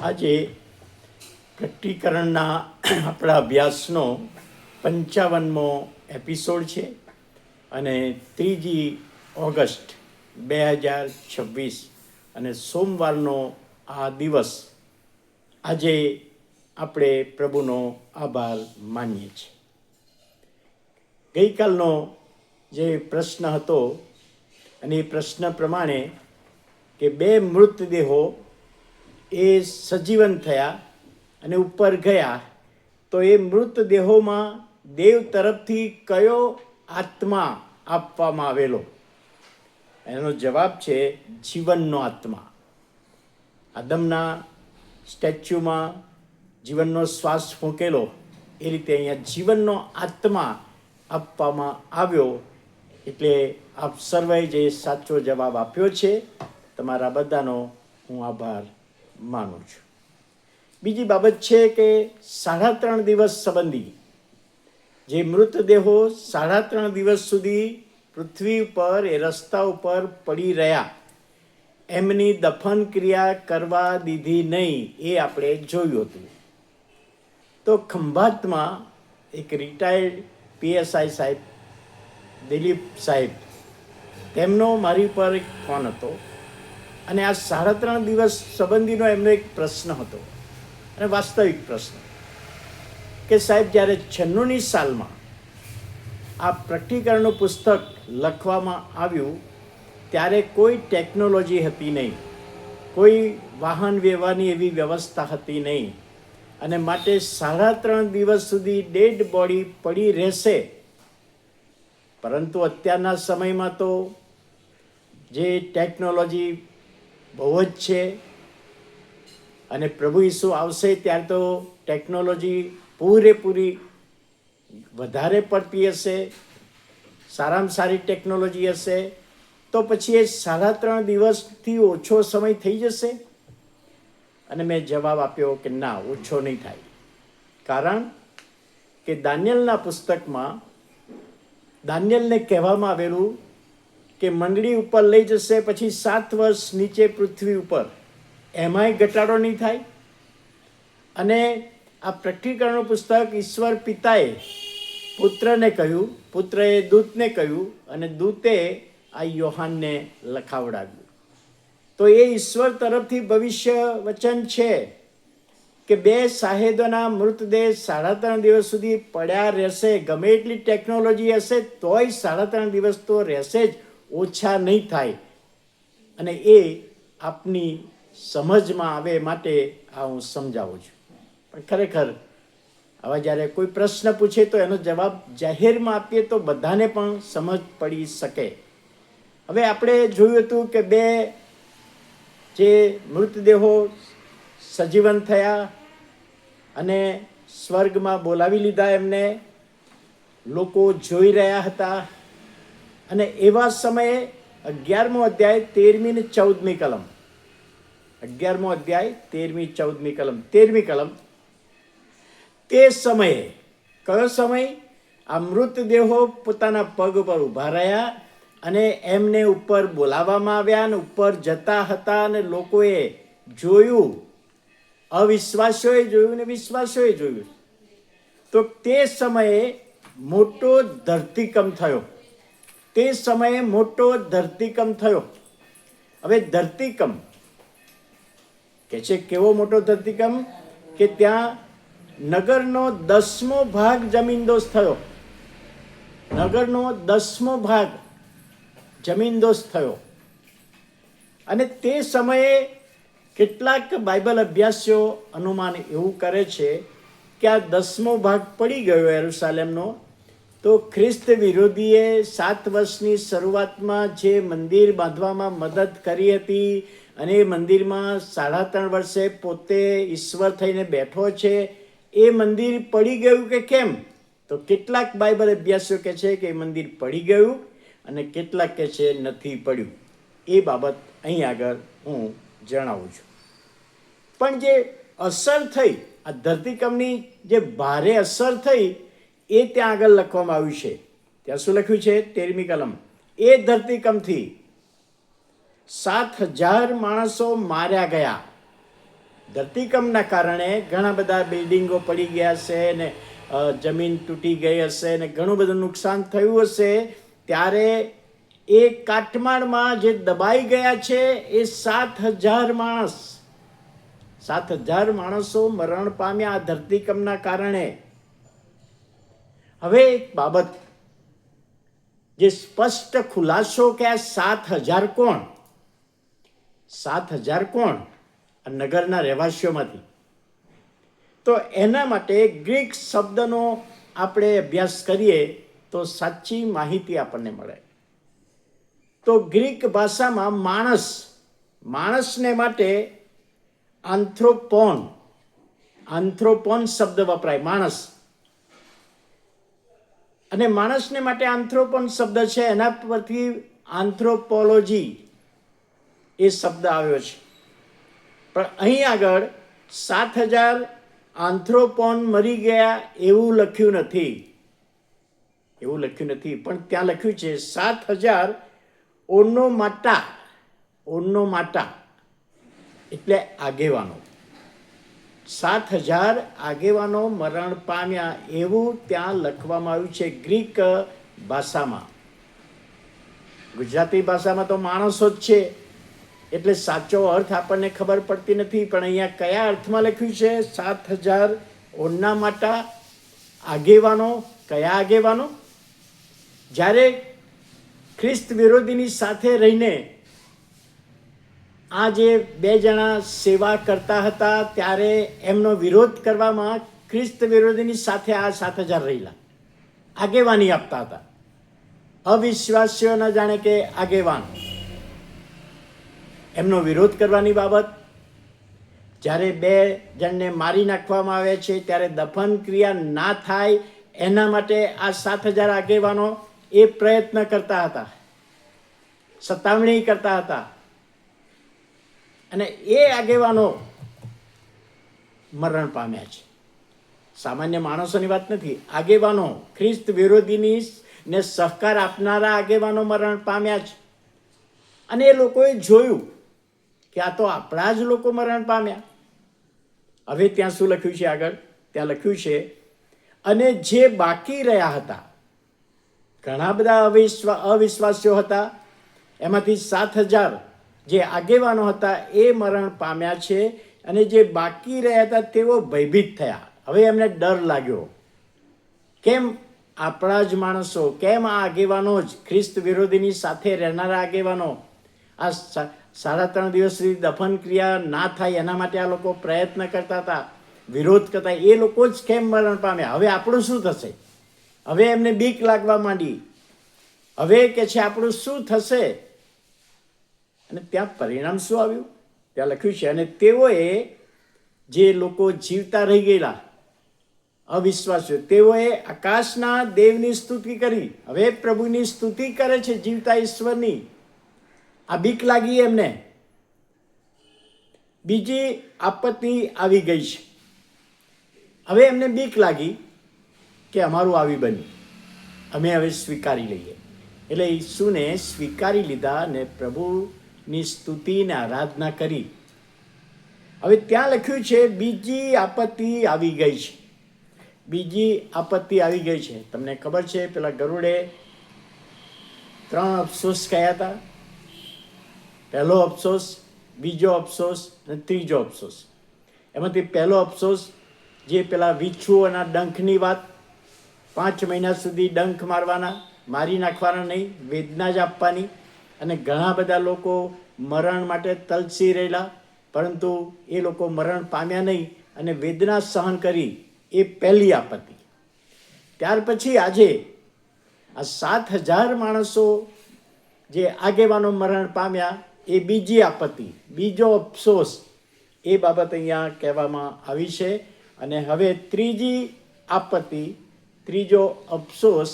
આજે પ્રકટીકરણના આપણા અભ્યાસનો 55મો એપિસોડ છે અને 3 ઓગસ્ટ 2026 અને સોમવારનો આ દિવસ. આજે આપણે પ્રભુનો આભાર માનીએ છીએ. ગઈકાલનો જે પ્રશ્ન હતો અને એ પ્રશ્ન પ્રમાણે કે 2 મૃતદેહો એ સજીવન થયા અને ઉપર ગયા, તો એ મૃતદેહોમાં દેવ તરફથી કયો આત્મા આપવામાં આવેલો? એનો જવાબ છે જીવનનો આત્મા. આદમના સ્ટેચ્યુમાં જીવનનો શ્વાસ ફૂંકેલો, એ રીતે અહીંયા જીવનનો આત્મા આપવામાં આવ્યો. એટલે આપ સર્વે જે સાચો જવાબ આપ્યો છે, તમારા બધાનો હું આભાર માનું છું. બીજી બાબત છે કે 3.5 દિવસ સંબંધી જે મૃતદેહો 3.5 દિવસ સુધી પૃથ્વી ઉપર એ રસ્તા ઉપર પડી રહ્યા, એમની દફન ક્રિયા કરવા દીધી નહીં, એ આપણે જોયું હતું. તો ખંભાતમાં એક રિટાયર્ડ PSI સાહેબ, દિલીપ સાહેબ, તેમનો મારી પર એક ફોન હતો અને આ 3.5 દિવસ સંબંધીનો એમનો એક પ્રશ્ન હતો અને વાસ્તવિક પ્રશ્ન કે સાહેબ, જ્યારે 96ની સાલમાં આ પ્રકટીકરણનું પુસ્તક લખવામાં આવ્યું ત્યારે કોઈ ટેકનોલોજી હતી નહીં, કોઈ વાહન વ્યવહારની એવી વ્યવસ્થા હતી નહીં, અને માટે 3.5 દિવસ સુધી ડેડ બોડી પડી રહેશે. પરંતુ અત્યારના સમયમાં તો જે ટેકનોલોજી બહુ જ છે અને પ્રભુ ઈસુ આવશે ત્યારે તો ટેકનોલોજી પૂરેપૂરી વધારે પડતી હશે, સારામાં સારી ટેકનોલોજી હશે. તો પછી એ 3.5 દિવસથી ઓછો સમય થઈ જશે? અને મેં જવાબ આપ્યો કે ના, ઓછો નહીં થાય. કારણ કે દાનિયેલના પુસ્તકમાં દાનિયેલને કહેવામાં આવેલું કે મંડળી ઉપર લઈ જશે, પછી 7 વર્ષ નીચે પૃથ્વી ઉપર, એમાંય ઘટાડો નહીં થાય. અને આ પ્રકટીકરણનું પુસ્તક ઈશ્વર પિતાએ પુત્રને કહ્યું, પુત્રએ દૂતને કહ્યું અને દૂતે આ યોહાનને લખાવડાવ્યું. તો એ ઈશ્વર તરફથી ભવિષ્ય વચન છે કે 2 શાહેદોના મૃતદેહ 3.5 દિવસ સુધી પડ્યા રહેશે. ગમે એટલી ટેકનોલોજી હશે તોય 3.5 દિવસ તો રહેશે જ, ઓછા નહીં થાય. અને એ આપની સમજમાં આવે માટે આ હું સમજાવું છું. પણ ખરેખર હવે જ્યારે કોઈ પ્રશ્ન પૂછે તો એનો જવાબ જાહેરમાં આપીએ તો બધાને પણ સમજ પડી શકે. હવે આપણે જોયું હતું કે 2 જે મૃતદેહો સજીવન થયા અને સ્વર્ગમાં બોલાવી લીધા એમને, લોકો જોઈ રહ્યા હતા. અને એવા સમયે 11મો અધ્યાય 13મી ને 14મી કલમ, 11મો અધ્યાય 13મી 14મી કલમ, 13મી કલમ, તે સમયે, કયો સમય? આ મૃતદેહો પોતાના પગ પર ઊભા રહ્યા અને એમને ઉપર બોલાવવામાં આવ્યા અને ઉપર જતા હતા અને લોકોએ જોયું, અવિશ્વાસીઓએ જોયું ને વિશ્વાસીઓએ જોયું. તો તે સમયે મોટો ધરતીકંપ થયો. તે સમયે મોટો ધરતીકંપ થયો. હવે ધરતીકંપ કે છે કેવો મોટો ધરતીકંપ કે ત્યાં નગરનો 10મો ભાગ જમીનદોસ્ત થયો. નગરનો 10મો ભાગ જમીનદોસ્ત થયો. અને તે સમયે કેટલાક બાઇબલ અભ્યાસીઓ અનુમાન એવું કરે છે કે આ 10મો ભાગ પડી ગયો યરુશલેમનો, તો ખ્રિસ્ત વિરોધીએ 7 વર્ષની શરૂઆતમાં જે મંદિર બાંધવામાં મદદ કરી હતી અને એ મંદિરમાં 3.5 વર્ષે પોતે ઈશ્વર થઈને બેઠો છે, એ મંદિર પડી ગયું કે કેમ? તો કેટલાક બાઇબલ અભ્યાસીઓ કહે છે કે એ મંદિર પડી ગયું અને કેટલાક કહે છે નથી પડ્યું. એ બાબત અહીં આગળ હું જણાવું છું. પણ જે અસર થઈ, આ ધરતીકંપની જે ભારે અસર થઈ, એ ત્યાં આગળ લખવામાં આવ્યું છે. ત્યાં શું લખ્યું છે? 13મી કલમ, એ ધરતીકંપથી 7,000 માણસો માર્યા ગયા. ધરતીકંપના કારણે ઘણા બધા બિલ્ડિંગો પડી ગયા હશે ને જમીન તૂટી ગઈ હશે ને ઘણું બધું નુકસાન થયું હશે, ત્યારે એ કાટમાળમાં જે દબાઈ ગયા છે એ 7,000 માણસ, 7,000 માણસો મરણ પામ્યા આ ધરતીકંપના કારણે. હવે એક બાબત જે સ્પષ્ટ ખુલાસો કે આ 7,000 કોણ, 7,000 કોણ? આ નગરના રહેવાસીઓમાંથી. તો એના માટે ગ્રીક શબ્દનો આપણે અભ્યાસ કરીએ તો સાચી માહિતી આપણને મળે. તો ગ્રીક ભાષામાં માણસને માટે આન્થ્રોપોન શબ્દ વપરાય, માણસ. અને માણસને માટે આન્થ્રોપોન શબ્દ છે, એના પરથી આન્થ્રોપોલોજી એ શબ્દ આવ્યો છે. પણ અહીં આગળ 7,000 આન્થ્રોપોન મરી ગયા એવું લખ્યું નથી, પણ ત્યાં લખ્યું છે 7,000 ઓર્નોમાટા એટલે આગેવાનો. 7,000 આગેવાનો મરણ પામ્યા એવું ત્યાં લખવામાં આવ્યું છે ગ્રીક ભાષામાં. ગુજરાતી ભાષામાં તો માણસો જ છે એટલે સાચો અર્થ આપણને ખબર પડતી નથી, પણ અહીંયા કયા અર્થમાં લખ્યું છે? 7,000 ઓર્નામાટા આગેવાનો. કયા આગેવાનો? જ્યારે ખ્રિસ્ત વિરોધીની સાથે રહીને આ જે 2 જણા સેવા કરતા હતા ત્યારે એમનો વિરોધ કરવામાં ખ્રિસ્ત વિરોધીની સાથે આ 7,000 રહેલા આગેવાની આપતા હતા. અવિશ્વાસીઓ ન જાણે કે આગેવાન, એમનો વિરોધ કરવાની બાબત. જ્યારે 2 જણને મારી નાખવામાં આવે છે ત્યારે દફન ક્રિયા ના થાય એના માટે આ 7,000 આગેવાનો એ પ્રયત્ન કરતા હતા, સતાવણી કરતા હતા. અને એ આગેવાનો મરણ પામ્યા છે. સામાન્ય માણસોની વાત નથી, આગેવાનો, ખ્રિસ્ત વિરોધીની ને સહકાર આપનારા આગેવાનો મરણ પામ્યા છે. અને એ લોકોએ જોયું કે આ તો આપણા જ લોકો મરણ પામ્યા. હવે ત્યાં શું લખ્યું છે આગળ? ત્યાં લખ્યું છે, અને જે બાકી રહ્યા હતા, ઘણા બધા અવિશ્વાસીઓ હતા, એમાંથી 7,000 જે આગેવાનો હતા એ મરણ પામ્યા છે. અને જે બાકી રહ્યા હતા તેઓ ભયભીત થયા. હવે એમને ડર લાગ્યો, કેમ આપણા જ માણસો, કેમ આ આગેવાનો જ, ખ્રિસ્ત વિરોધીની સાથે રહેનારા આગેવાનો આ 3.5 દિવસ સુધી દફન ક્રિયા ના થાય એના માટે આ લોકો પ્રયત્ન કરતા હતા, વિરોધ કરતા, એ લોકો જ કેમ મરણ પામ્યા? હવે આપણું શું થશે? હવે એમને બીક લાગવા માંડી. હવે કે છે આપણું શું થશે? અને ત્યાં પરિણામ શું આવ્યું? ત્યાં લખ્યું છે, અને તેઓએ, જે લોકો જીવતા રહી ગયેલા અવિશ્વાસીઓ, તેઓએ આકાશના દેવની સ્તુતિ કરી. હવે પ્રભુની સ્તુતિ કરે છે, જીવતા ઈશ્વરની. આ બીક લાગી એમને. બીજી આપત્તિ આવી ગઈ છે. હવે એમને બીક લાગી કે અમારું આવી બન્યું, અમે હવે સ્વીકારી લઈએ. એટલે ઈસુને સ્વીકારી લીધા અને પ્રભુની સ્તુતિ ને આરાધના કરી. હવે ત્યાં લખ્યું છે બીજી આપત્તિ આવી ગઈ છે. બીજી આપત્તિ આવી ગઈ છે. તમને ખબર છે પેલા ગરુડે 3 અફસોસ કહ્યા હતા. પહેલો અફસોસ, બીજો અફસોસ અને ત્રીજો અફસોસ. એમાંથી પહેલો અફસોસ જે પેલા વિચ્છુઓના ડંખની વાત, 5 મહિના સુધી ડંખ મારવાના, મારી નાખવાના નહીં, વેદના જ આપવાની. અને ઘણા બધા લોકો મરણ માટે તલસી રહેલા, પરંતુ એ લોકો મરણ પામ્યા નહીં અને વેદના સહન કરી. એ પહેલી આપત્તિ. ત્યાર પછી આજે આ 7,000 માણસો જે આગેવાનો મરણ પામ્યા એ બીજી આપત્તિ, બીજો અફસોસ, એ બાબત અહીંયા કહેવામાં આવી છે. અને હવે ત્રીજી આપત્તિ, ત્રીજો અફસોસ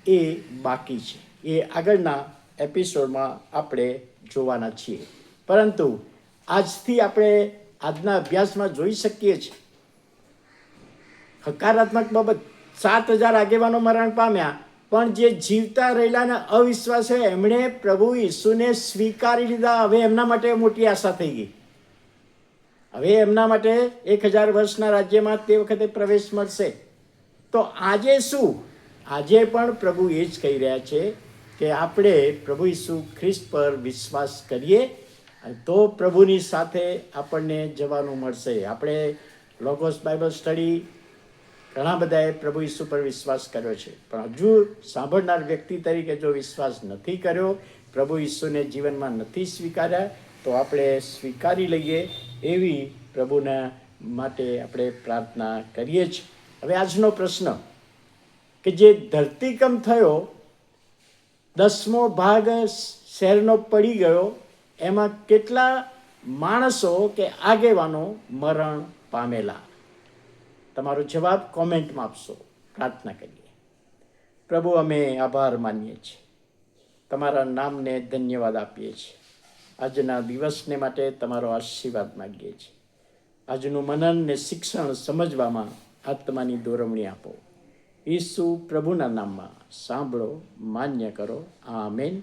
એ બાકી છે. એ આગળના એપિસોડમાં આપણે જોવાના છીએ. પરંતુ આજથી આપણે આજના અભ્યાસમાં જોઈ શકીએ છીએ હકારાત્મક બાબત. 7,000 આગેવાનો મરણ પામ્યા, પણ જે જીવતા રહેલાને અવિશ્વાસ છે એમણે પ્રભુ ઈસુને સ્વીકારી લીધા. હવે એમના માટે મોટી આશા થઈ ગઈ. હવે એમના માટે 1000 વર્ષના રાજ્યમાં તે વખતે પ્રવેશ મળશે. તો આજે શું? આજે પણ પ્રભુ એ જ કહી રહ્યા છે કે આપણે પ્રભુ ઈસુ ખ્રિસ્ત પર વિશ્વાસ કરીએ અને તો પ્રભુની સાથે આપણને જવાનું મળશે. આપણે લોગોસ બાઇબલ સ્ટડી ઘણા બધાએ પ્રભુ ઈસુ પર વિશ્વાસ કર્યો છે, પણ હજુ સાંભળનાર વ્યક્તિ તરીકે જો વિશ્વાસ નથી કર્યો, પ્રભુ ઈસુને જીવનમાં નથી સ્વીકાર્યા, તો આપણે સ્વીકારી લઈએ એવી પ્રભુના માટે આપણે પ્રાર્થના કરીએ છીએ. હવે આજનો પ્રશ્ન કે જે ધરતીકંપ થયો, 10મો ભાગ શહેરનો પડી ગયો, એમાં કેટલા માણસો કે આગેવાનો મરણ પામેલા? તમારો જવાબ કોમેન્ટમાં આપશો. પ્રાર્થના કરીએ. પ્રભુ, અમે આભાર માનીએ છીએ, તમારા નામને ધન્યવાદ આપીએ છીએ. આજના દિવસને માટે તમારો આશીર્વાદ માગીએ છીએ. આજનું મનન ને શિક્ષણ સમજવામાં આત્માની દોરવણી આપો. ઈસુ પ્રભુના નામમાં સાંભળો, માન્ય કરો. આમેન.